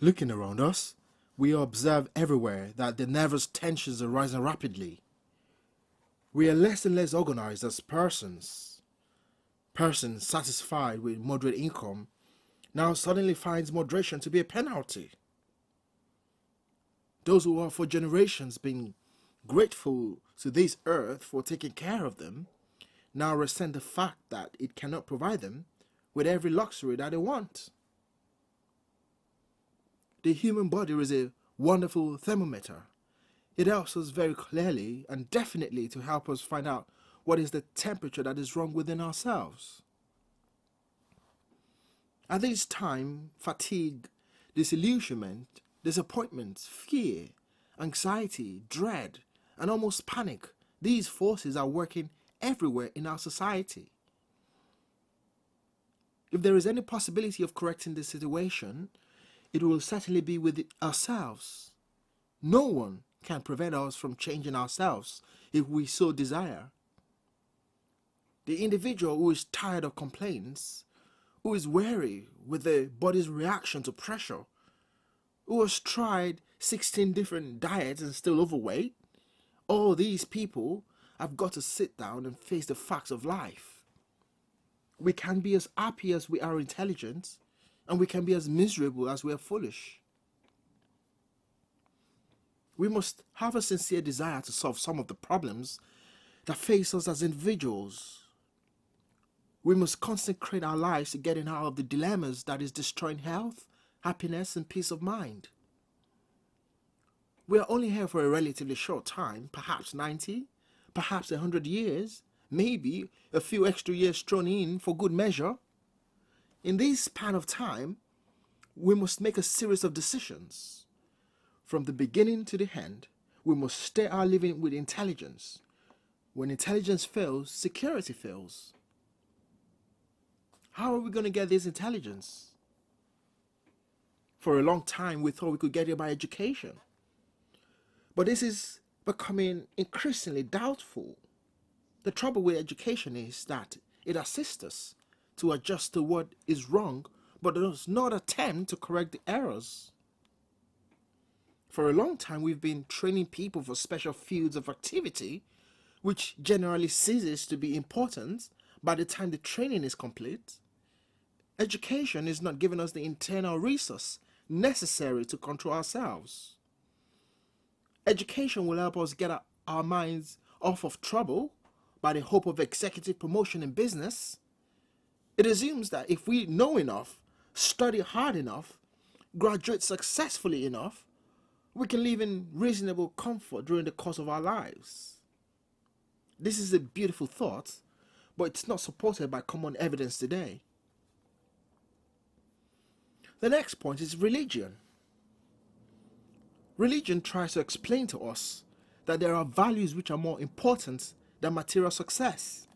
Looking around us, we observe everywhere that the nervous tensions are rising rapidly. We are less and less organized as persons. Persons satisfied with moderate income now suddenly finds moderation to be a penalty. Those who have for generations been grateful to this earth for taking care of them now resent the fact that it cannot provide them with every luxury that they want. The human body is a wonderful thermometer. It helps us very clearly and definitely to help us find out what is the temperature that is wrong within ourselves. At this time, fatigue, disillusionment, disappointment, fear, anxiety, dread, and almost panic, these forces are working everywhere in our society. If there is any possibility of correcting this situation, it will certainly be with ourselves. No one can prevent us from changing ourselves if we so desire. The individual who is tired of complaints, who is weary with the body's reaction to pressure, who has tried 16 different diets and still overweight, all these people have got to sit down and face the facts of life. We can be as happy as we are intelligent, and we can be as miserable as we are foolish. We must have a sincere desire to solve some of the problems that face us as individuals. We must consecrate our lives to getting out of the dilemmas that is destroying health, happiness, and peace of mind. We are only here for a relatively short time, perhaps 90, perhaps 100 years, maybe a few extra years thrown in for good measure. In this span of time, we must make a series of decisions. From the beginning to the end, we must stay our living with intelligence. When intelligence fails, security fails. How are we going to get this intelligence? For a long time, we thought we could get it by education. But this is becoming increasingly doubtful. The trouble with education is that it assists us to adjust to what is wrong, but does not attempt to correct the errors. For a long time, we've been training people for special fields of activity, which generally ceases to be important by the time the training is complete. Education is not giving us the internal resource necessary to control ourselves. Education will help us get our minds off of trouble by the hope of executive promotion in business. It assumes that if we know enough, study hard enough, graduate successfully enough, we can live in reasonable comfort during the course of our lives. This is a beautiful thought, but it's not supported by common evidence today. The next point is religion. Religion tries to explain to us that there are values which are more important than material success.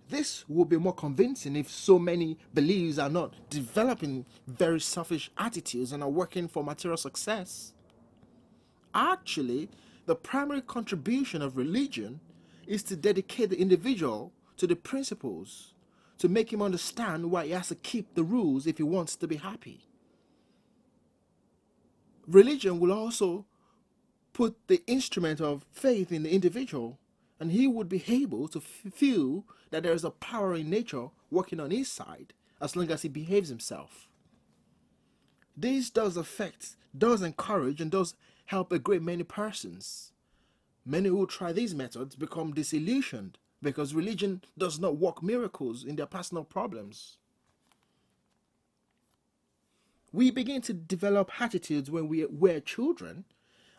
This will be more convincing if so many beliefs are not developing very selfish attitudes and are working for material success. Actually, the primary contribution of religion is to dedicate the individual to the principles, to make him understand why he has to keep the rules if he wants to be happy. Religion will also put the instrument of faith in the individual, and he would be able to feel that there is a power in nature working on his side as long as he behaves himself. This does encourage, and does help a great many persons. Many who try these methods become disillusioned because religion does not work miracles in their personal problems. We begin to develop attitudes when we're children,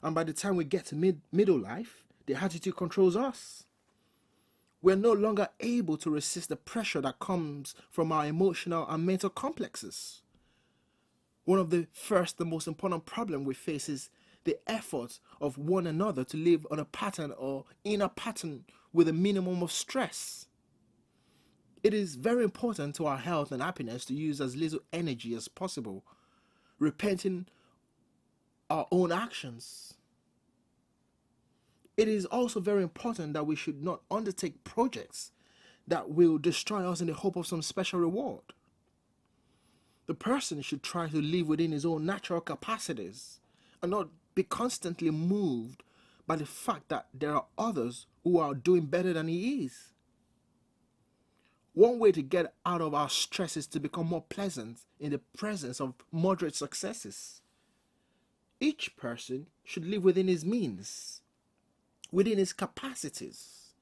and by the time we get to middle life, the attitude controls us. We're no longer able to resist the pressure that comes from our emotional and mental complexes. One of the first and most important problems we face is the effort of one another to live on a pattern or in a pattern with a minimum of stress. It is very important to our health and happiness to use as little energy as possible, repenting our own actions. It is also very important that we should not undertake projects that will destroy us in the hope of some special reward. The person should try to live within his own natural capacities and not be constantly moved by the fact that there are others who are doing better than he is. One way to get out of our stress is to become more pleasant in the presence of moderate successes. Each person should live within his means, within his capacities,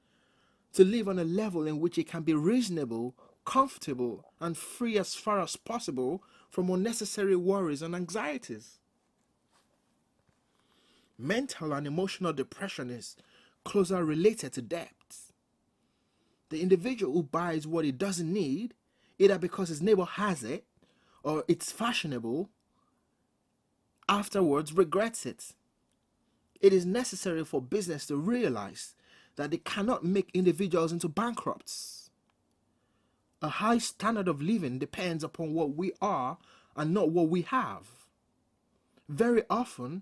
to live on a level in which he can be reasonable, comfortable, and free as far as possible from unnecessary worries and anxieties. Mental and emotional depression is closer related to debt. The individual who buys what he doesn't need, either because his neighbor has it or it's fashionable, afterwards regrets it. It is necessary for business to realize that they cannot make individuals into bankrupts. A high standard of living depends upon what we are and not what we have. Very often,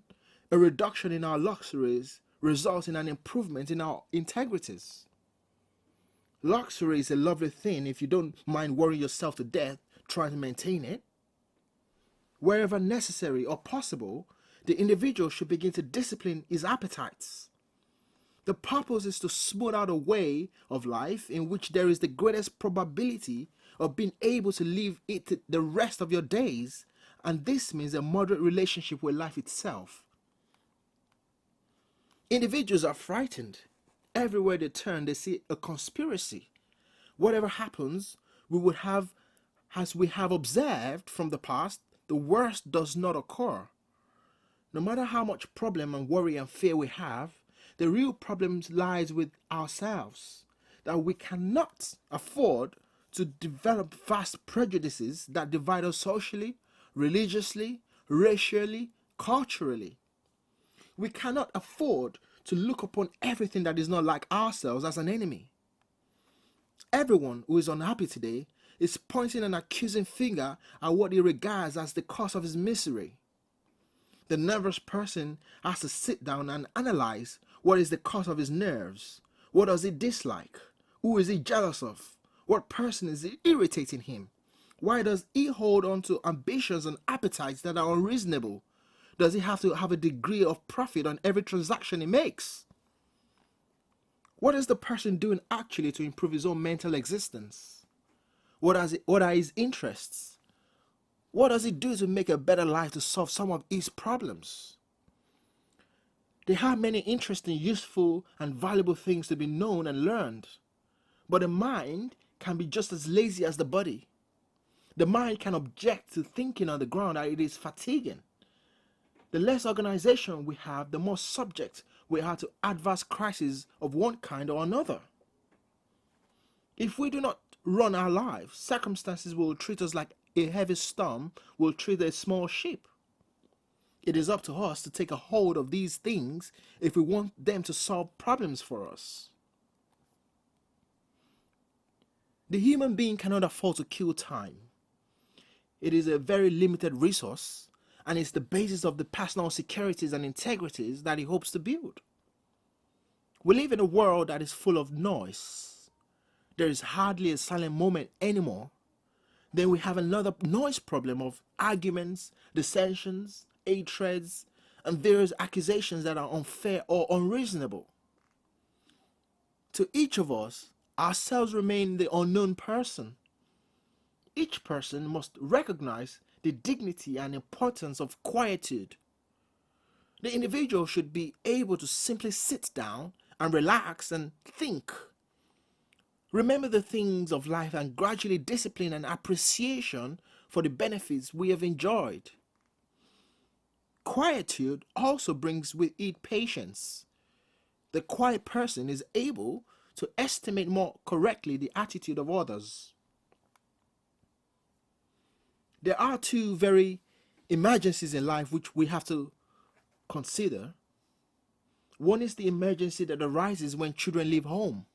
a reduction in our luxuries results in an improvement in our integrities. Luxury is a lovely thing if you don't mind worrying yourself to death trying to maintain it. Wherever necessary or possible, the individual should begin to discipline his appetites. The purpose is to smooth out a way of life in which there is the greatest probability of being able to live it the rest of your days, and this means a moderate relationship with life itself. Individuals are frightened. Everywhere they turn, they see a conspiracy. Whatever happens, as we have observed from the past, the worst does not occur. No matter how much problem and worry and fear we have, the real problem lies with ourselves, that we cannot afford to develop vast prejudices that divide us socially, religiously, racially, culturally. We cannot afford to look upon everything that is not like ourselves as an enemy. Everyone who is unhappy today is pointing an accusing finger at what he regards as the cause of his misery. The nervous person has to sit down and analyze what is the cause of his nerves. What does he dislike? Who is he jealous of? What person is irritating him? Why does he hold on to ambitions and appetites that are unreasonable? Does he have to have a degree of profit on every transaction he makes? What is the person doing actually to improve his own mental existence? What are his interests? What does he do to make a better life to solve some of his problems? There are many interesting, useful, and valuable things to be known and learned, but the mind can be just as lazy as the body. The mind can object to thinking on the ground that it is fatiguing. The less organization we have, the more subject we are to adverse crises of one kind or another. If we do not run our lives, circumstances will treat us like a heavy storm will treat a small ship. It is up to us to take a hold of these things if we want them to solve problems for us. The human being cannot afford to kill time. It is a very limited resource, and it's the basis of the personal securities and integrities that he hopes to build. We live in a world that is full of noise. There is hardly a silent moment anymore. Then we have another noise problem of arguments, dissensions, hatreds, and various accusations that are unfair or unreasonable. To each of us, ourselves remain the unknown person. Each person must recognize the dignity and importance of quietude. The individual should be able to simply sit down and relax and think. Remember the things of life and gradually discipline and appreciation for the benefits we have enjoyed. Quietude also brings with it patience. The quiet person is able to estimate more correctly the attitude of others. There are two very emergencies in life which we have to consider. One is the emergency that arises when children leave home.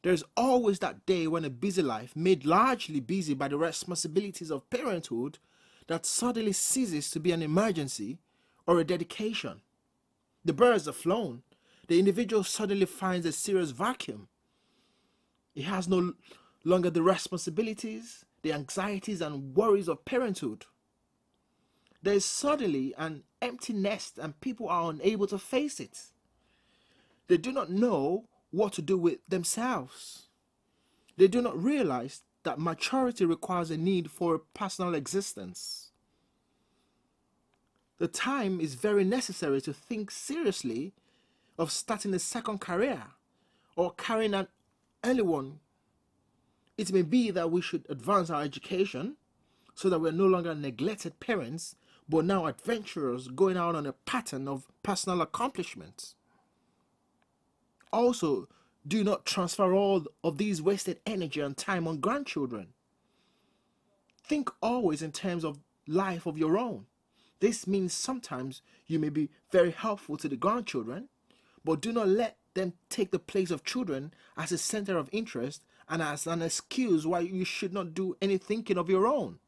There's always that day when a busy life, made largely busy by the responsibilities of parenthood, that suddenly ceases to be an emergency or a dedication. The birds have flown. The individual suddenly finds a serious vacuum. He has no longer the responsibilities. the anxieties and worries of parenthood. There is suddenly an empty nest and people are unable to face it. They do not know what to do with themselves. They do not realize that maturity requires a need for a personal existence. The time is very necessary to think seriously of starting a second career or carrying an early one. It may be that we should advance our education so that we're no longer neglected parents, but now adventurers going out on a pattern of personal accomplishments. Also, do not transfer all of these wasted energy and time on grandchildren. Think always in terms of life of your own. This means sometimes you may be very helpful to the grandchildren, but do not let them take the place of children as a center of interest and as an excuse why you should not do any thinking of your own.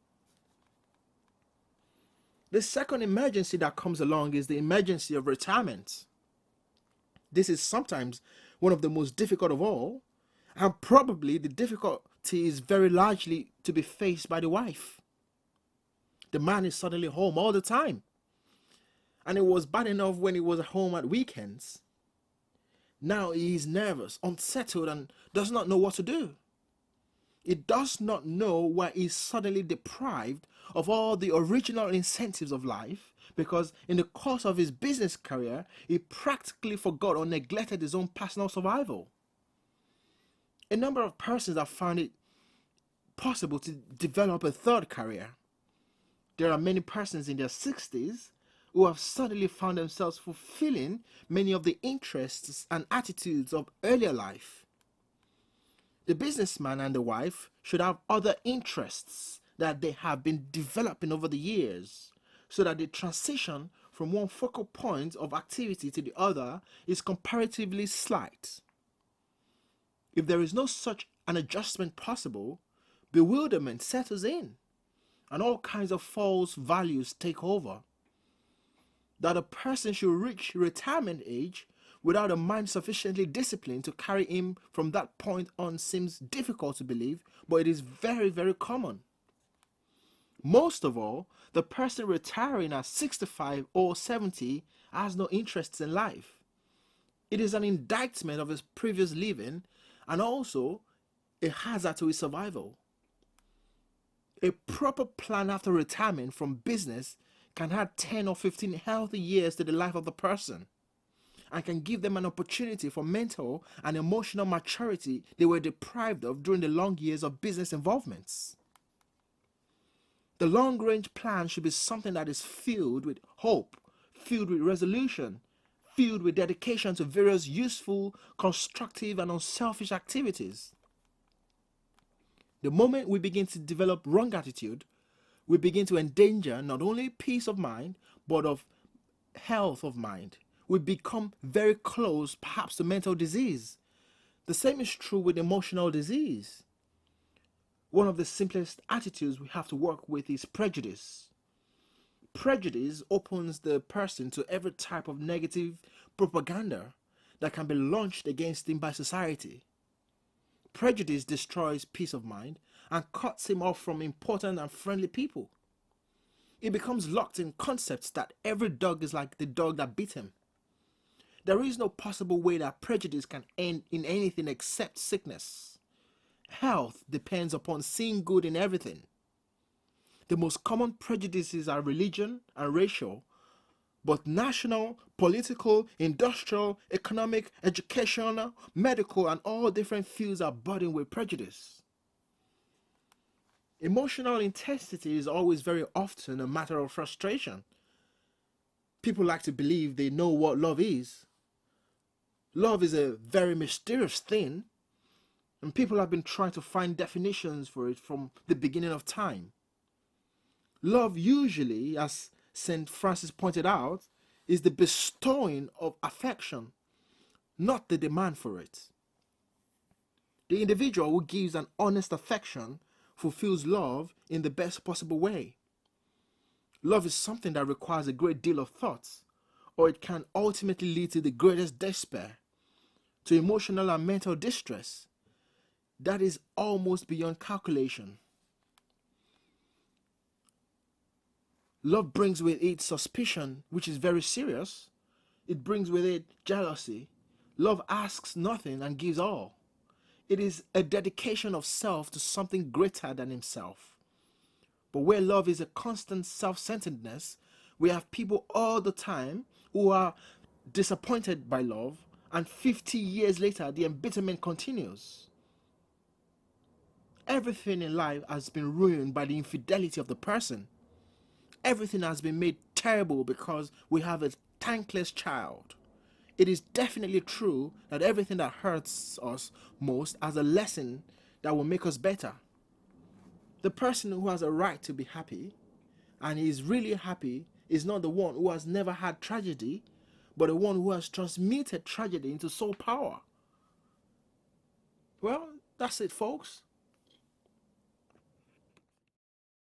The second emergency that comes along is the emergency of retirement. This is sometimes one of the most difficult of all, and probably the difficulty is very largely to be faced by the wife. The man is suddenly home all the time, and it was bad enough when he was at home at weekends. Now he is nervous, unsettled, and does not know what to do. He does not know why he is suddenly deprived of all the original incentives of life, because in the course of his business career, he practically forgot or neglected his own personal survival. A number of persons have found it possible to develop a third career. There are many persons in their 60s who have suddenly found themselves fulfilling many of the interests and attitudes of earlier life. The businessman and the wife should have other interests that they have been developing over the years, so that the transition from one focal point of activity to the other is comparatively slight. If there is no such an adjustment possible, bewilderment settles in, and all kinds of false values take over. That a person should reach retirement age without a mind sufficiently disciplined to carry him from that point on seems difficult to believe, but it is very, very common. Most of all, the person retiring at 65 or 70 has no interests in life. It is an indictment of his previous living and also a hazard to his survival. A proper plan after retirement from business can add 10 or 15 healthy years to the life of the person and can give them an opportunity for mental and emotional maturity they were deprived of during the long years of business involvements. The long-range plan should be something that is filled with hope, filled with resolution, filled with dedication to various useful, constructive, and unselfish activities. The moment we begin to develop wrong attitude, we begin to endanger not only peace of mind, but of health of mind. We become very close, perhaps, to mental disease. The same is true with emotional disease. One of the simplest attitudes we have to work with is prejudice. Prejudice opens the person to every type of negative propaganda that can be launched against him by society. Prejudice destroys peace of mind and cuts him off from important and friendly people. He becomes locked in concepts that every dog is like the dog that bit him. There is no possible way that prejudice can end in anything except sickness. Health depends upon seeing good in everything. The most common prejudices are religion and racial, but national, political, industrial, economic, educational, medical, and all different fields are burdened with prejudice. Emotional intensity is always very often a matter of frustration. People like to believe they know what love is. Love is a very mysterious thing, and people have been trying to find definitions for it from the beginning of time. Love usually, as St. Francis pointed out, is the bestowing of affection, not the demand for it. The individual who gives an honest affection fulfills love in the best possible way. Love is something that requires a great deal of thought, or it can ultimately lead to the greatest despair, to emotional and mental distress that is almost beyond calculation. Love brings with it suspicion, which is very serious. It brings with it jealousy. Love asks nothing and gives all. It is a dedication of self to something greater than himself. But where love is a constant self centeredness, we have people all the time who are disappointed by love, and 50 years later, the embitterment continues. Everything in life has been ruined by the infidelity of the person. Everything has been made terrible because we have a thankless child. It is definitely true that everything that hurts us most has a lesson that will make us better. The person who has a right to be happy and is really happy is not the one who has never had tragedy, but the one who has transmuted tragedy into soul power. Well, that's it, folks.